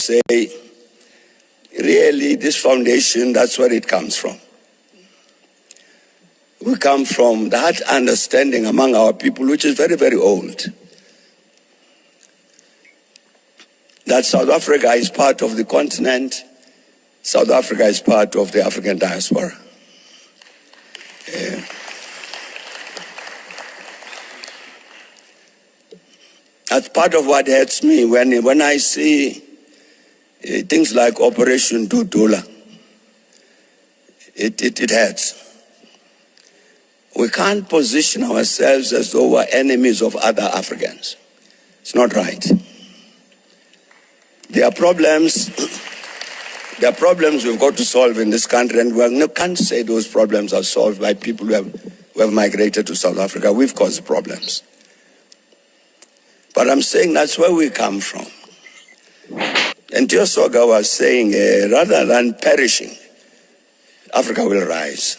say, really, this foundation, that's where it comes from. We come from that understanding among our people, which is very, very old, that South Africa is part of the continent. South Africa is part of the African diaspora. That's part of what hurts me when I see things like Operation Dudula. It hurts. We can't position ourselves as though we're enemies of other Africans. It's not right. There are problems we've got to solve in this country, and we can't say those problems are solved by people who have migrated to South Africa. We've caused problems. But I'm saying that's where we come from. And Tiosoga was saying, rather than perishing, Africa will rise.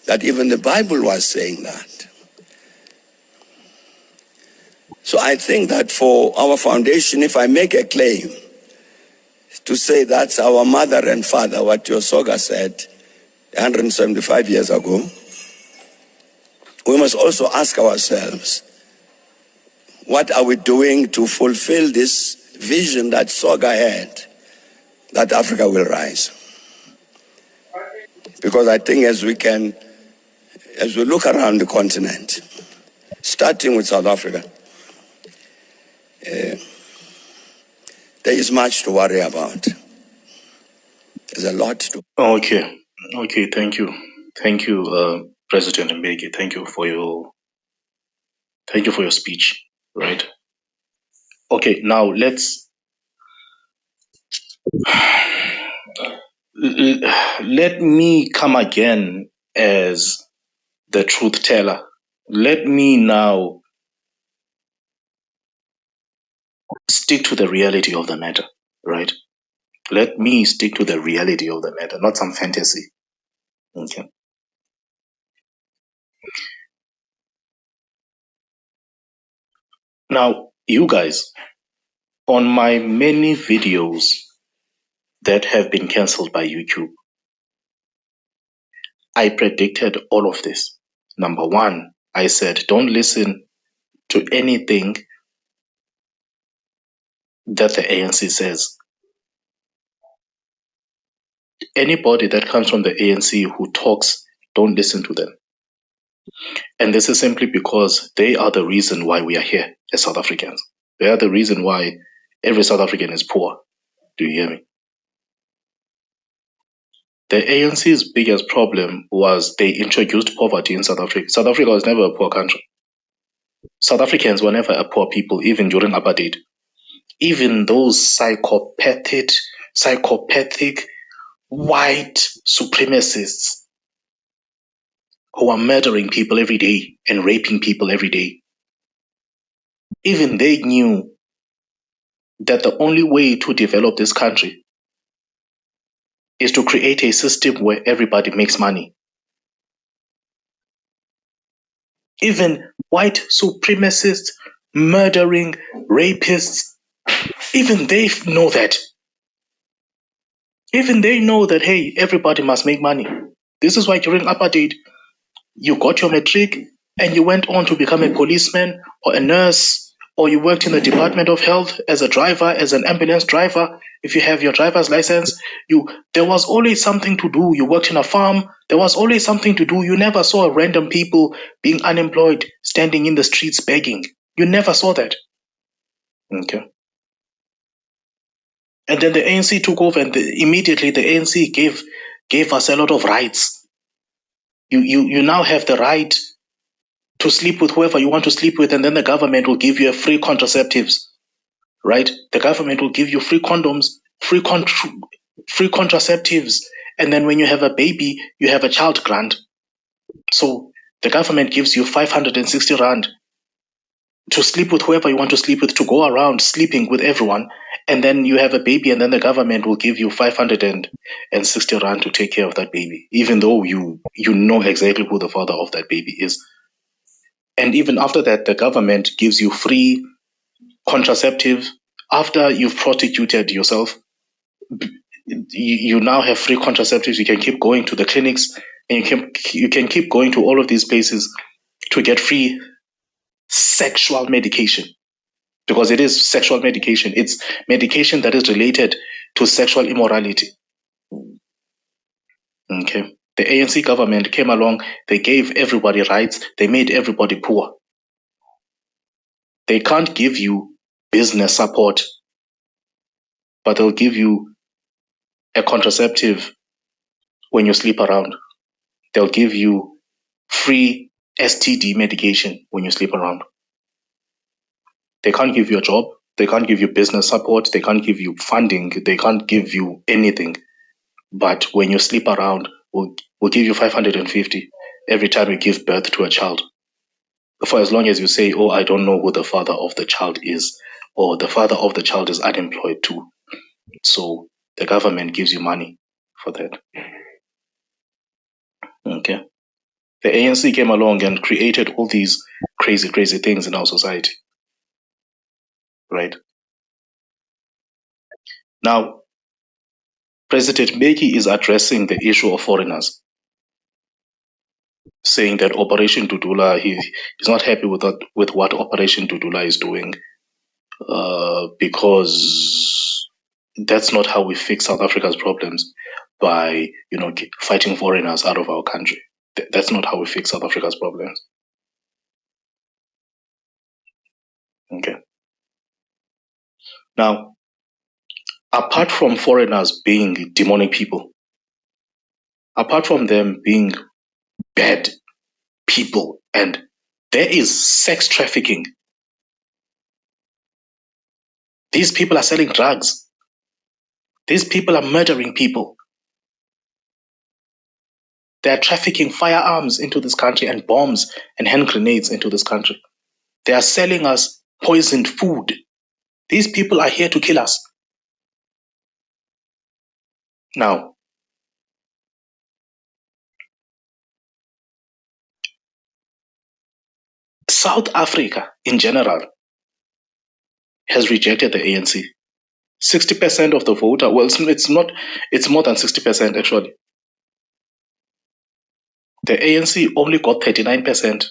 That even the Bible was saying that. So I think that for our foundation, if I make a claim to say that's our mother and father, what Tiosoga said 175 years ago, we must also ask ourselves, what are we doing to fulfill this vision that Soga had, that Africa will rise? Because I think as we look around the continent, starting with South Africa, there is much to worry about. There's a lot to. Okay, thank you, President Mbeki. Thank you for your speech. Right. Okay. Now let me come again as the truth teller. Let me now stick to the reality of the matter, right? Let me stick to the reality of the matter, not some fantasy. Okay. Now, you guys, on my many videos that have been cancelled by YouTube, I predicted all of this. Number one, I said, don't listen to anything that the ANC says. Anybody that comes from the ANC who talks, don't listen to them. And this is simply because they are the reason why we are here as South Africans. They are the reason why every South African is poor. Do you hear me? The ANC's biggest problem was they introduced poverty in South Africa. South Africa was never a poor country. South Africans were never a poor people, even during apartheid. Even those psychopathic white supremacists who are murdering people every day and raping people every day, even they knew that the only way to develop this country is to create a system where everybody makes money. Even white supremacists, murdering rapists, even they know that. Even they know that, hey, everybody must make money. This is why during apartheid, you got your matric and you went on to become a policeman or a nurse, or you worked in the Department of Health as a driver, as an ambulance driver. If you have your driver's license, there was always something to do. You worked in a farm. There was always something to do. You never saw random people being unemployed, standing in the streets begging. You never saw that. Okay. And then the ANC took over, and immediately the ANC gave us a lot of rights. You now have the right to sleep with whoever you want to sleep with, and then the government will give you a free contraceptives, right? The government will give you free condoms, free contraceptives, and then when you have a baby, you have a child grant. So the government gives you 560 rand to sleep with whoever you want to sleep with, to go around sleeping with everyone, and then you have a baby, and then the government will give you 560 rand to take care of that baby, even though you know exactly who the father of that baby is. And even after that, the government gives you free contraceptive After you've prostituted yourself, you now have free contraceptives. You can keep going to the clinics, and you can keep going to all of these places to get free sexual medication, because it is sexual medication. It's medication that is related to sexual immorality. Okay. The ANC government came along, they gave everybody rights, they made everybody poor. They can't give you business support, but they'll give you a contraceptive when you sleep around. They'll give you free STD medication when you sleep around. They can't give you a job. They can't give you business support. They can't give you funding. They can't give you anything. But when you sleep around, we'll give you 550 every time you give birth to a child. For as long as you say, oh, I don't know who the father of the child is, or the father of the child is unemployed too. So the government gives you money for that. Okay. The ANC came along and created all these crazy, crazy things in our society. Right. Now, President Mbeki is addressing the issue of foreigners, saying that Operation Dudula, he's not happy with what Operation Dudula is doing, because that's not how we fix South Africa's problems, by fighting foreigners out of our country. That's not how we fix South Africa's problems. Okay. Now, apart from foreigners being demonic people, apart from them being bad people, and there is sex trafficking. These people are selling drugs. These people are murdering people. They are trafficking firearms into this country and bombs and hand grenades into this country. They are selling us poisoned food. These people are here to kill us. Now, South Africa in general has rejected the ANC. 60% of the voter, well, it's more than 60% actually. The ANC only got 39%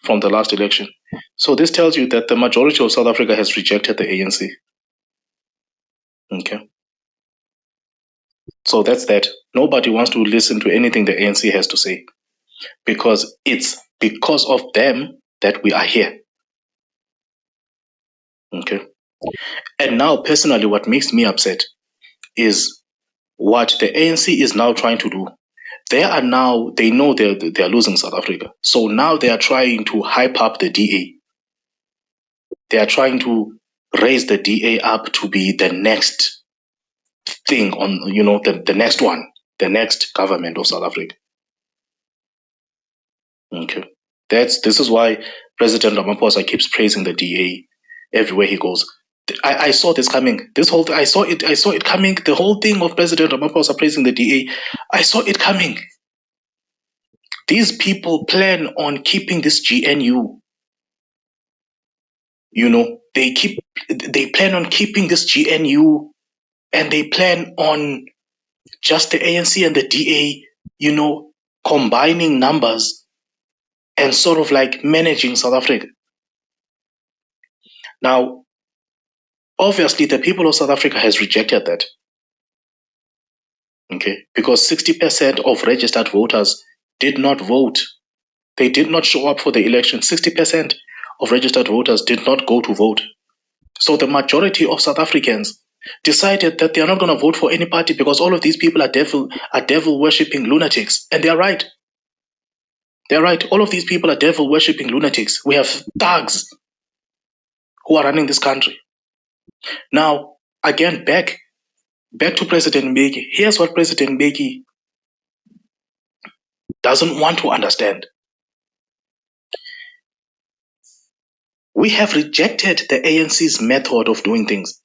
from the last election. So this tells you that the majority of South Africa has rejected the ANC. Okay. So that's that. Nobody wants to listen to anything the ANC has to say, because it's because of them that we are here. Okay. And now, personally, what makes me upset is what the ANC is now trying to do. They know they are losing South Africa. So now they are trying to hype up the DA. They are trying to raise the DA up to be the next thing on, the next one, the next government of South Africa. Okay. This is why President Ramaphosa keeps praising the DA everywhere he goes. I saw this coming. I saw it coming. The whole thing of President Ramaphosa praising the DA, I saw it coming. These people plan on keeping this GNU. They plan on keeping this GNU, and they plan on just the ANC and the DA, combining numbers and sort of like managing South Africa. Now, obviously, the people of South Africa has rejected that. Okay, because 60% of registered voters did not vote. They did not show up for the election. 60% of registered voters did not go to vote. So the majority of South Africans decided that they are not going to vote for any party because all of these people are devil worshipping lunatics. And they are right. They're right. All of these people are devil worshipping lunatics. We have thugs who are running this country. Now, again, back to President Mbeki. Here's what President Mbeki doesn't want to understand. We have rejected the ANC's method of doing things.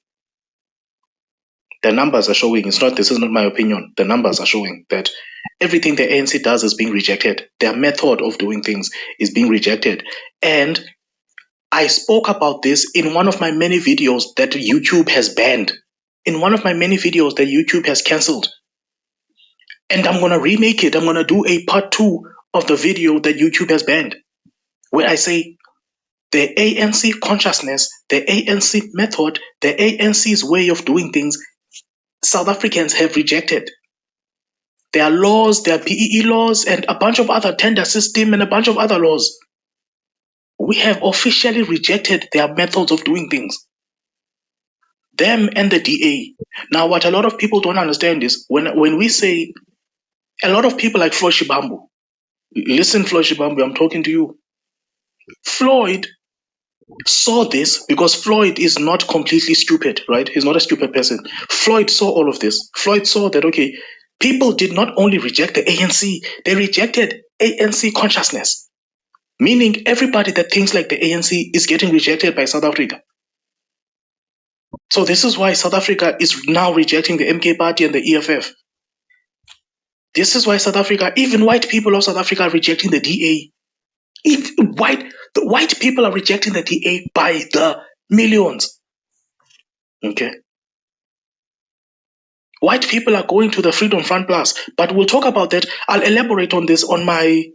The numbers are showing, this is not my opinion, the numbers are showing that everything the ANC does is being rejected. Their method of doing things is being rejected. And I spoke about this in one of my many videos that YouTube has banned, in one of my many videos that YouTube has cancelled. And I'm going to remake it. I'm going to do a part 2 of the video that YouTube has banned, where I say the ANC consciousness, the ANC method, the ANC's way of doing things, South Africans have rejected. There are laws, there are PEE laws, and a bunch of other tender system and a bunch of other laws. We have officially rejected their methods of doing things. Them and the DA. Now, what a lot of people don't understand is when we say, a lot of people like Floyd Shibambu, listen, Floyd Shibambu, I'm talking to you. Floyd saw this because Floyd is not completely stupid, right? He's not a stupid person. Floyd saw all of this. Floyd saw that, okay, people did not only reject the ANC, they rejected ANC consciousness. Meaning everybody that thinks like the ANC is getting rejected by South Africa. So this is why South Africa is now rejecting the MK party and the EFF. This is why South Africa, even white people of South Africa are rejecting the DA. The white people are rejecting the DA by the millions. Okay. White people are going to the Freedom Front Plus, but we'll talk about that. I'll elaborate on this on my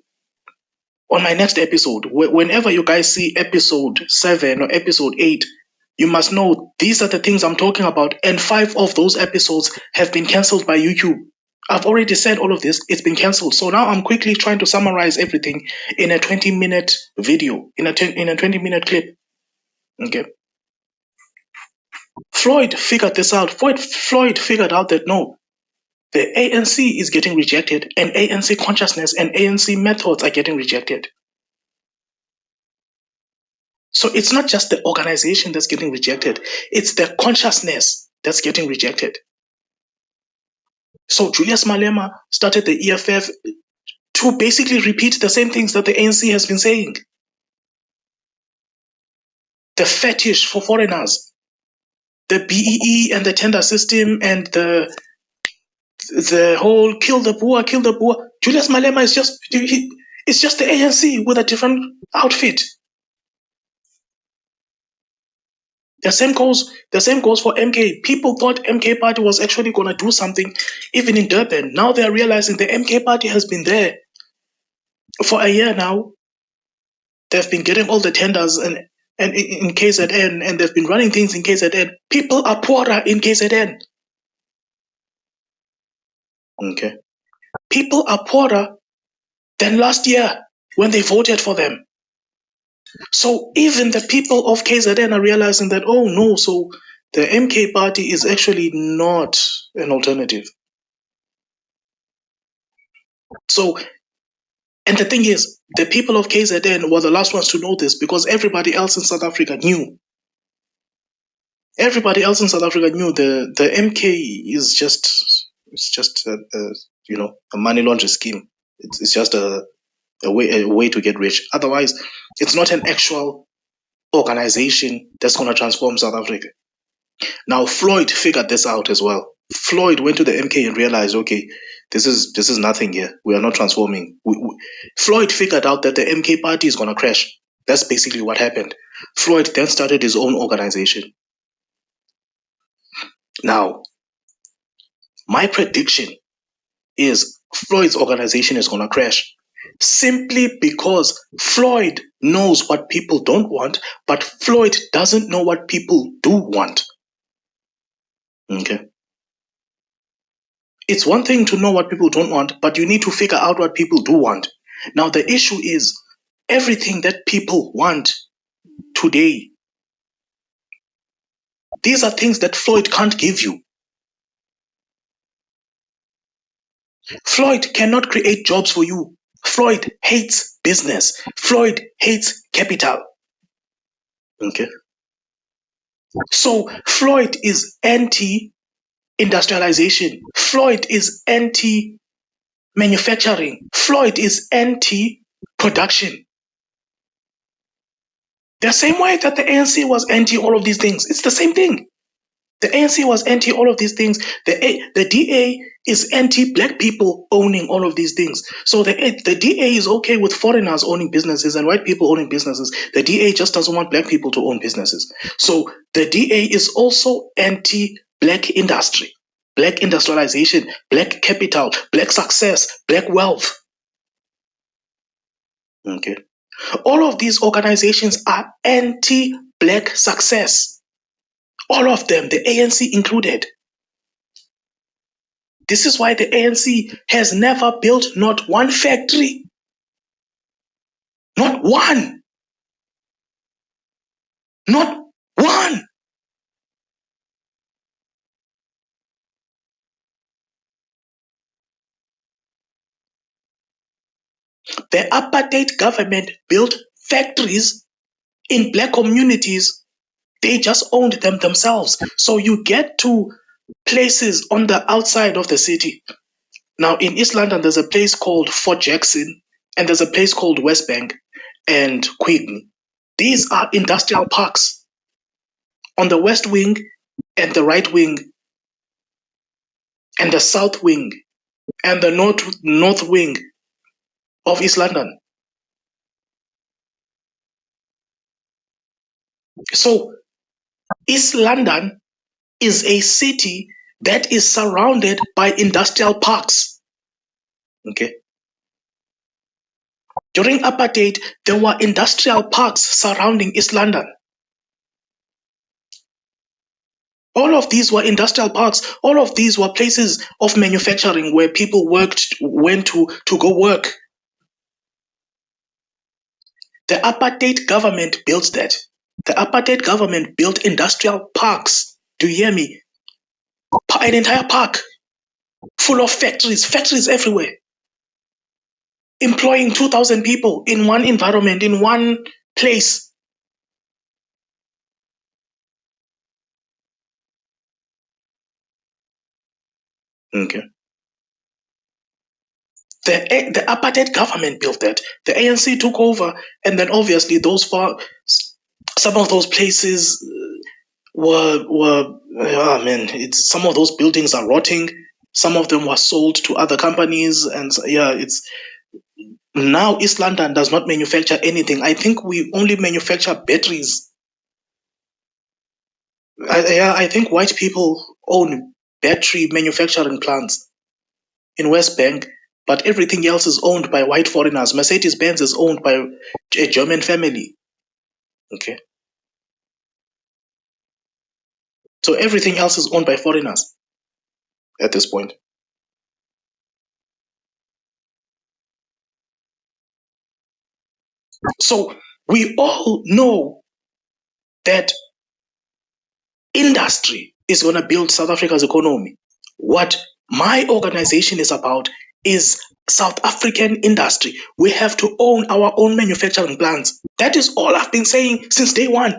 next episode. Whenever you guys see episode 7 or episode 8, you must know these are the things I'm talking about, and 5 of those episodes have been cancelled by YouTube. I've already said all of this, it's been cancelled. So now I'm quickly trying to summarize everything in a 20-minute video, in a 20-minute clip. Okay. Floyd figured this out. Floyd figured out that no, the ANC is getting rejected, and ANC consciousness and ANC methods are getting rejected. So it's not just the organization that's getting rejected, it's the consciousness that's getting rejected. So Julius Malema started the EFF to basically repeat the same things that the ANC has been saying. The fetish for foreigners, the BEE and the tender system, and the whole kill the Boer. Julius Malema is just it's just the ANC with a different outfit. The same goes for MK. People thought MK party was actually going to do something, even in Durban. Now they are realizing the MK party has been there for a year now. They've been getting all the tenders and in KZN, and they've been running things in KZN. People are poorer in KZN. Okay. People are poorer than last year when they voted for them. So even the people of KZN are realizing that, oh no, so the MK party is actually not an alternative. So, and the thing is, the people of KZN were the last ones to know this because everybody else in South Africa knew. Everybody else in South Africa knew the MK is just a money laundering scheme. It's just a way to get rich. Otherwise, it's not an actual organization that's going to transform South Africa. Now, Floyd figured this out as well. Floyd went to the MK and realized, okay, this is nothing here. We are not transforming. Floyd figured out that the MK party is going to crash. That's basically what happened. Floyd then started his own organization. Now, my prediction is Floyd's organization is going to crash simply because Floyd knows what people don't want, but Floyd doesn't know what people do want. Okay. It's one thing to know what people don't want, but you need to figure out what people do want. Now, the issue is everything that people want today. These are things that Floyd can't give you. Floyd cannot create jobs for you. Floyd hates business. Floyd hates capital. Okay. So Floyd is anti-industrialization. Floyd is anti-manufacturing. Floyd is anti-production. The same way that the ANC was anti all of these things. It's the same thing. The ANC was anti all of these things. The DA is anti-black people owning all of these things. So the DA is okay with foreigners owning businesses and white people owning businesses. The DA just doesn't want black people to own businesses. So the DA is also anti-black industry, black industrialization, black capital, black success, black wealth. Okay. All of these organizations are anti-black success. All of them, the ANC included. This is why the ANC has never built not one factory. Not one. Not one. The apartheid government built factories in black communities. They just owned them themselves. So you get to places on the outside of the city. Now in East London, there's a place called Fort Jackson, and there's a place called West Bank and Quigley. These are industrial parks. On the west wing and the right wing and the south wing and the north wing of East London. So East London is a city that is surrounded by industrial parks. Okay. During apartheid, there were industrial parks surrounding East London. All of these were industrial parks. All of these were places of manufacturing where people went to go work. The apartheid government built that. The apartheid government built industrial parks. Do you hear me? An entire park full of factories everywhere, employing 2,000 people in one environment, in one place. Okay. The apartheid government built that. The ANC took over, and then obviously some of those places some of those buildings are rotting. Some of them were sold to other companies, and it's now East London does not manufacture anything. I think we only manufacture batteries. I think white people own battery manufacturing plants in West Bank, but everything else is owned by white foreigners. Mercedes-Benz is owned by a German family. Okay. So everything else is owned by foreigners at this point. So we all know that industry is going to build South Africa's economy. What my organization is about is South African industry. We have to own our own manufacturing plants. That is all I've been saying since day one.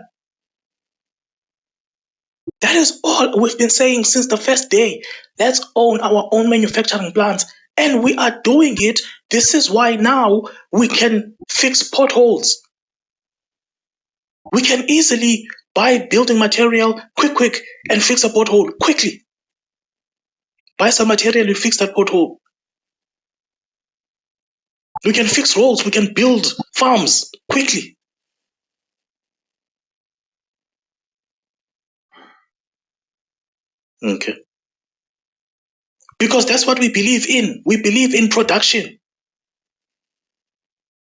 That is all we've been saying since the first day. Let's own our own manufacturing plants. And we are doing it. This is why now we can fix potholes. We can easily buy building material quick and fix a pothole quickly. Buy some material and fix that pothole. We can fix roads. We can build farms quickly. Okay. Because that's what we believe in. We believe in production,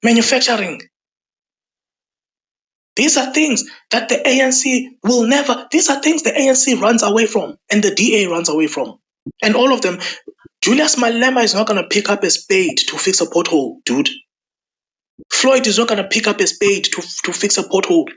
manufacturing. These are things that the ANC will never, these are things the ANC runs away from and the DA runs away from. And all of them, Julius Malema is not going to pick up a spade to fix a pothole, dude. Floyd is not going to pick up a spade to fix a pothole.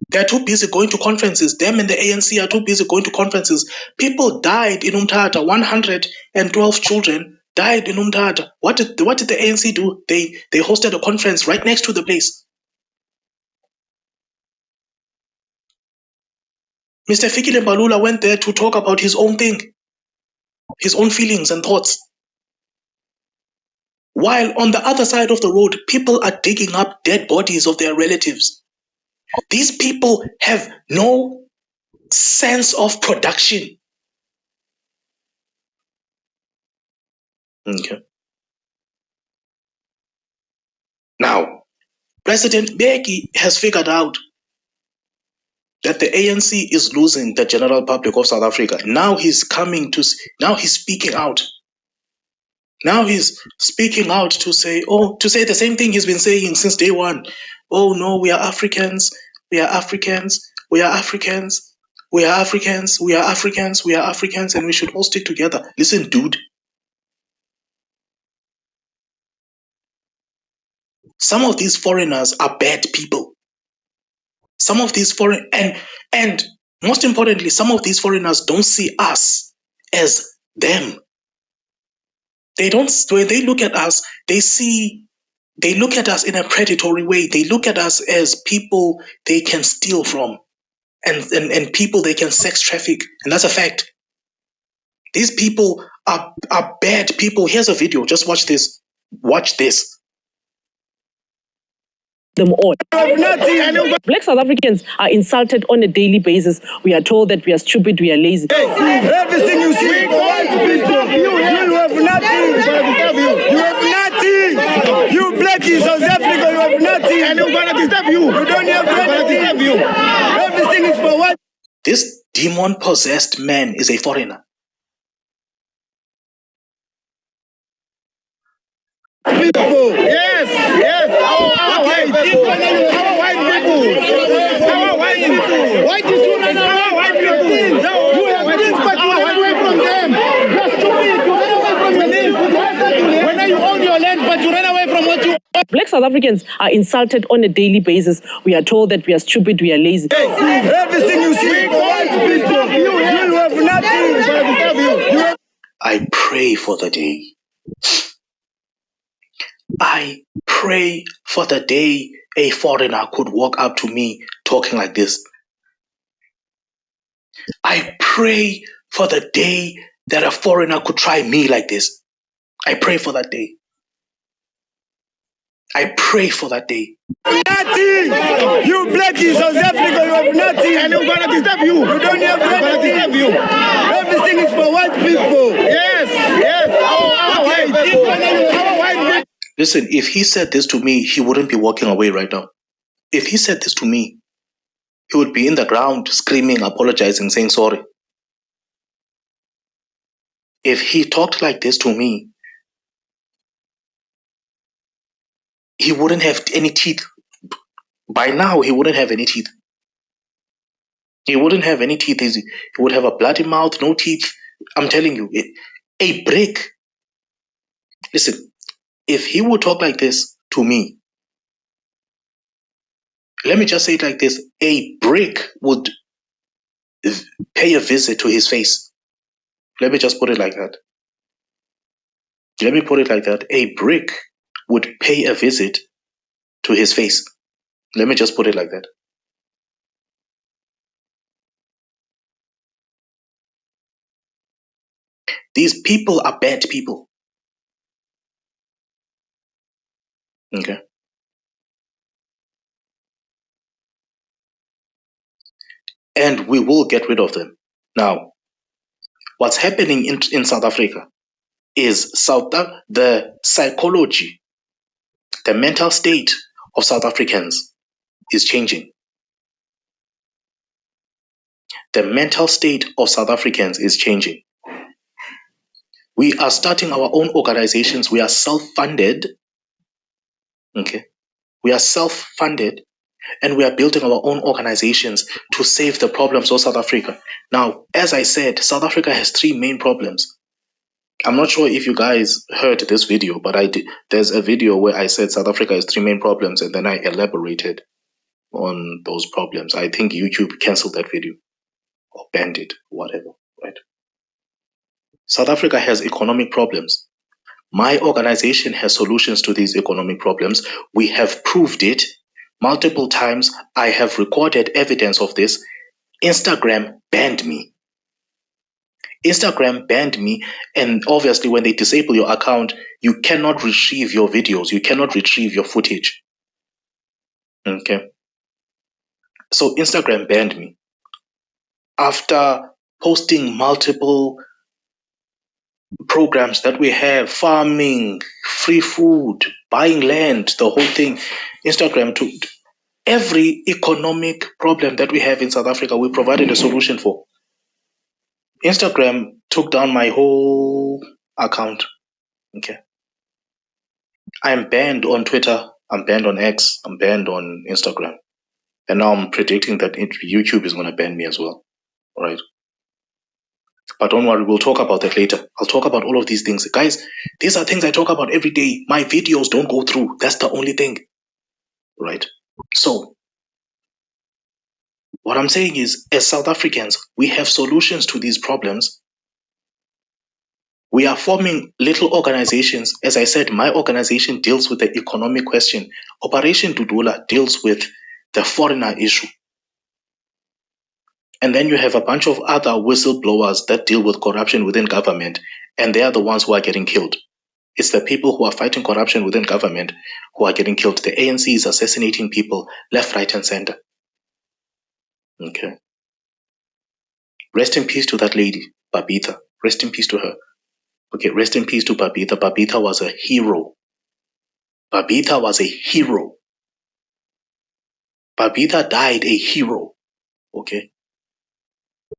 They're too busy going to conferences. Them and the ANC are too busy going to conferences. People died in Umtata. 112 children died in Umtata. What did the ANC do? They hosted a conference right next to the place. Mr. Fikile Mbalula went there to talk about his own thing, his own feelings and thoughts. While on the other side of the road, people are digging up dead bodies of their relatives. These people have no sense of production. Okay. Now, President Mbeki has figured out that the ANC is losing the general public of South Africa. Now he's speaking out. Now he's speaking out to say the same thing he's been saying since day one. Oh no, we are Africans, we are Africans, we are Africans, we are Africans, we are Africans, we are Africans, and we should all stick together. Listen, dude. Some of these foreigners are bad people. Some of these and most importantly, some of these foreigners don't see us as them. They don't. When they look at us, they look at us in a predatory way. They look at us as people they can steal from, and people they can sex traffic, and that's a fact. These people are bad people. Here's a video. Just watch this. Watch this. Them all. Black South Africans are insulted on a daily basis. We are told that we are stupid, we are lazy. Everything you see for white people, you have nothing. You have nothing. You black in South Africa, you have nothing. And you're gonna disturb you. You don't have anything. Everything is for white. This demon-possessed man is a foreigner. People. Yes. Our white people. Our white people. Our white people. Why did you run away? White people. No, you have things, but you run away from them. You're stupid. You run away from them. When you own your land, but you run away from what you own. Black South Africans are insulted on a daily basis. We are told that we are stupid, we are lazy. Everything you see for white people, you have nothing. I pray for the day. I pray for the day a foreigner could walk up to me talking like this. I pray for the day that a foreigner could try me like this. I pray for that day. I pray for that day. Nothing! You black in South Africa, you have nothing. And you're gonna disturb you. You don't have anything. Everything is for white people. Yes. Our white people. Our white people. Listen, if he said this to me, he wouldn't be walking away right now. If he said this to me, he would be in the ground screaming, apologizing, saying sorry. If he talked like this to me, he wouldn't have any teeth. By now, he wouldn't have any teeth. He wouldn't have any teeth. He would have a bloody mouth, no teeth. I'm telling you, a brick. Listen, if he would talk like this to me, let me just say it like this. A brick would pay a visit to his face. Let me just put it like that. Let me put it like that. A brick would pay a visit to his face. Let me just put it like that. These people are bad people. Okay. And we will get rid of them. Now, what's happening in South Africa is the psychology, the mental state of South Africans is changing. The mental state of South Africans is changing. We are starting our own organizations. We are self-funded. Okay. We are self-funded, and we are building our own organizations to save the problems of South Africa. Now, as I said, South Africa has three main problems. I'm not sure if you guys heard this video, but I did. There's a video where I said South Africa has three main problems, and then I elaborated on those problems. I think YouTube canceled that video or banned it, whatever, right? South Africa has economic problems. My organization has solutions to these economic problems. We have proved it multiple times. I have recorded evidence of this. Instagram banned me. Instagram banned me, and obviously when they disable your account, you cannot retrieve your videos, you cannot retrieve your footage. Okay. So Instagram banned me. after posting multiple programs that we have, farming, free food, buying land, the whole thing, Instagram, to every economic problem that we have in South Africa, we provided a solution for. Instagram took down my whole account. Okay. I'm banned on Twitter, I'm banned on X, I'm banned on Instagram. And now I'm predicting that YouTube is going to ban me as well. All right. But don't worry, we'll talk about that later. I'll talk about all of these things. Guys, these are things I talk about every day. My videos don't go through. That's the only thing. Right? So, what I'm saying is, as South Africans, we have solutions to these problems. We are forming little organizations. As I said, my organization deals with the economic question. Operation Dudula deals with the foreigner issue. And then you have a bunch of other whistleblowers that deal with corruption within government, and they are the ones who are getting killed. It's the people who are fighting corruption within government who are getting killed. The ANC is assassinating people left, right, and center. Okay. Rest in peace to that lady, Babita. Rest in peace to her. Okay, rest in peace to Babita. Babita was a hero. Babita was a hero. Babita died a hero. Okay.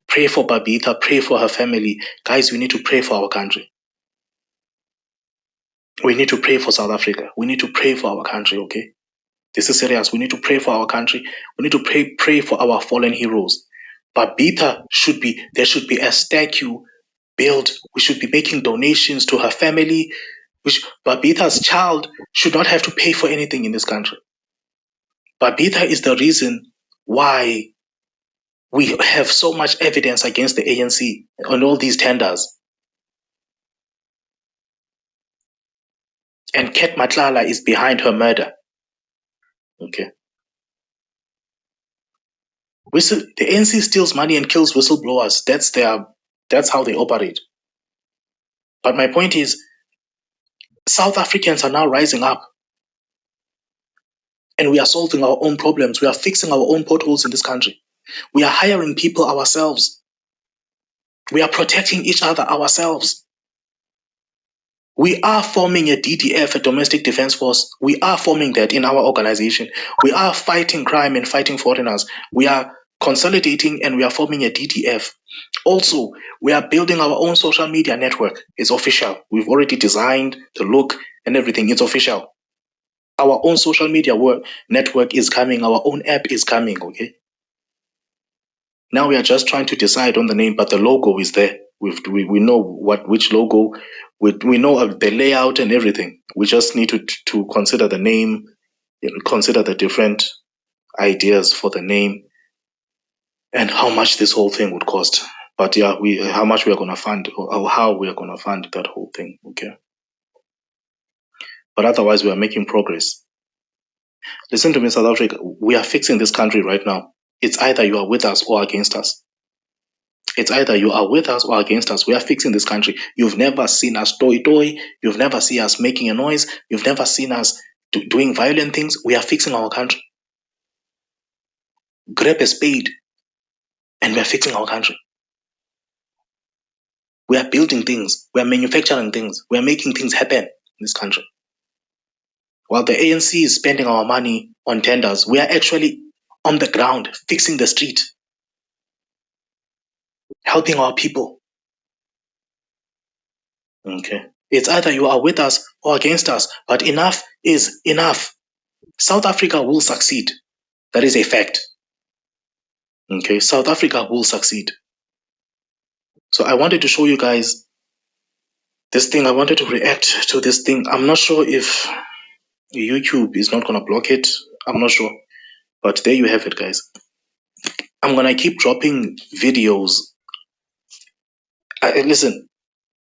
Pray for Babita, pray for her family. Guys, we need to pray for our country. We need to pray for South Africa. We need to pray for our country, okay? This is serious. We need to pray for our country. We need to pray for our fallen heroes. Babita there should be a statue built. We should be making donations to her family. Babita's child should not have to pay for anything in this country. Babita is the reason why we have so much evidence against the ANC on all these tenders. And Ket Matlala is behind her murder. Okay. The ANC steals money and kills whistleblowers. That's how they operate. But my point is, South Africans are now rising up. And we are solving our own problems. We are fixing our own potholes in this country. We are hiring people ourselves. We are protecting each other ourselves. We are forming a DDF, a domestic defense force. We are forming that in our organization. We are fighting crime and fighting foreigners. We are consolidating and we are forming a DDF. Also, we are building our own social media network. It's official. We've already designed the look and everything. It's official. Our own social media network is coming. Our own app is coming, okay? Now we are just trying to decide on the name, but the logo is there. We know which logo. We know the layout and everything. We just need to consider the name, consider the different ideas for the name, and how much this whole thing would cost. But yeah, how much we are going to fund, or how we are going to fund that whole thing. Okay. But otherwise, we are making progress. Listen to me, South Africa. We are fixing this country right now. It's either you are with us or against us. It's either you are with us or against us. We are fixing this country. You've never seen us toy. You've never seen us making a noise. You've never seen us doing violent things. We are fixing our country. Grab a spade and we are fixing our country. We are building things. We are manufacturing things. We are making things happen in this country. While the ANC is spending our money on tenders, we are actually on the ground fixing the street, helping our people. Okay. It's either you are with us or against us, but enough is enough. South Africa will succeed. That is a fact. Okay, South Africa will succeed. So I wanted to show you guys this thing. I wanted to react to this thing. I'm not sure if YouTube is not going to block it. I'm not sure. But there you have it, guys. I'm going to keep dropping videos. Listen,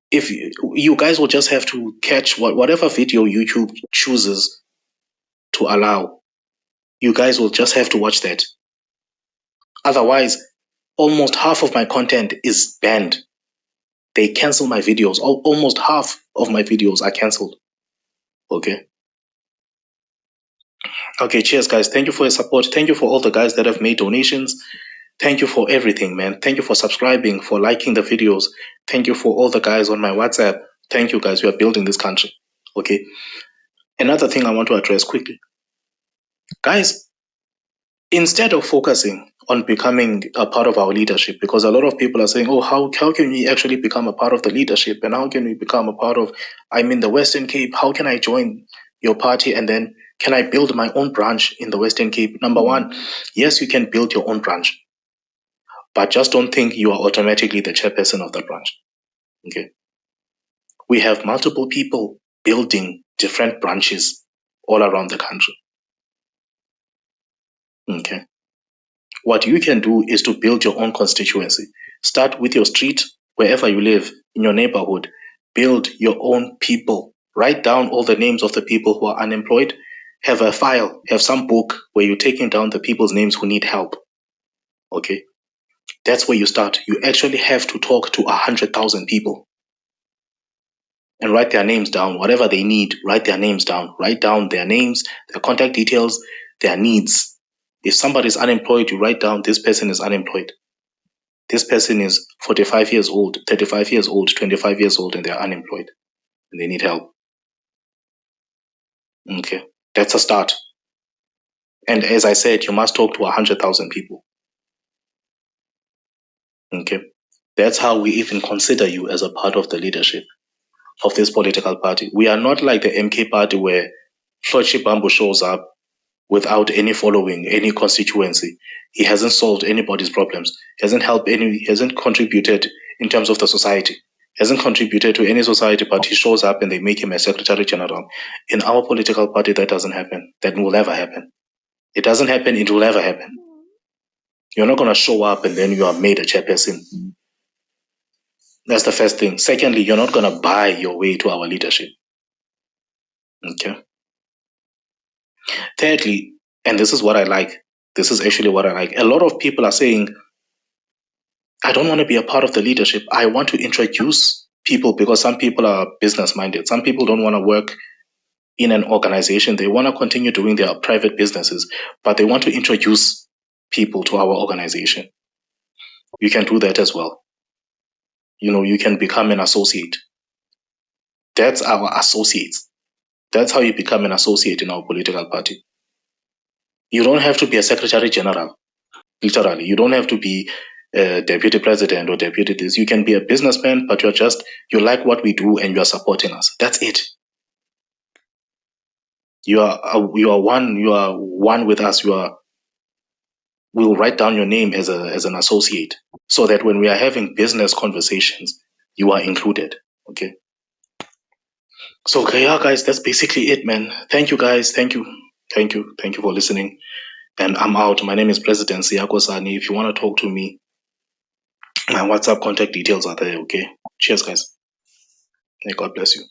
if you guys will just have to catch whatever video YouTube chooses to allow. You guys will just have to watch that. Otherwise, almost half of my content is banned. They cancel my videos. Almost half of my videos are cancelled. Okay. Okay, cheers, guys. Thank you for your support. Thank you for all the guys that have made donations. Thank you for everything, man. Thank you for subscribing, for liking the videos. Thank you for all the guys on my WhatsApp. Thank you, guys. We are building this country. Okay. Another thing I want to address quickly. Guys, instead of focusing on becoming a part of our leadership, because a lot of people are saying, oh, how can we actually become a part of the leadership? And how can we become a part of, I'm in the Western Cape. How can I join your party? And then can I build my own branch in the Western Cape? Number one, yes, you can build your own branch, but just don't think you are automatically the chairperson of that branch. Okay. We have multiple people building different branches all around the country. Okay. What you can do is to build your own constituency. Start with your street, wherever you live, in your neighborhood. Build your own people. Write down all the names of the people who are unemployed. Have a file, have some book where you're taking down the people's names who need help. Okay. That's where you start. You actually have to talk to 100,000 people and write their names down. Whatever they need, write their names down. Write down their names, their contact details, their needs. If somebody is unemployed, you write down this person is unemployed. This person is 45 years old, 35 years old, 25 years old, and they're unemployed and they need help. Okay, that's a start. And as I said, you must talk to 100,000 people. Okay, that's how we even consider you as a part of the leadership of this political party. We are not like the MK party where Flochi Bambo shows up without any following, any constituency. He hasn't solved anybody's problems. He hasn't contributed in terms of the society. He hasn't contributed to any society, but he shows up and they make him a secretary general. In our political party, that doesn't happen. That will never happen. It doesn't happen. It will never happen. You're not going to show up and then you are made a chairperson. That's the first thing. Secondly, you're not going to buy your way to our leadership. Okay. Thirdly, and this is what I like. This is actually what I like. A lot of people are saying, I don't want to be a part of the leadership. I want to introduce people, because some people are business minded. Some people don't want to work in an organization. They want to continue doing their private businesses, but they want to introduce people to our organization. You can do that as well. You can become an associate. That's our associates. That's how you become an associate in our political party. You don't have to be a secretary general, literally. You don't have to be a deputy president or deputy this. You can be a businessman, but you like what we do and you are supporting us. That's it. You are one with us. We'll write down your name as an associate, so that when we are having business conversations, you are included. Okay. So okay, yeah, guys, that's basically it, man. Thank you, guys. Thank you for listening. And I'm out. My name is President Siyako Sani. If you want to talk to me, my WhatsApp contact details are there. Okay. Cheers, guys. May God bless you.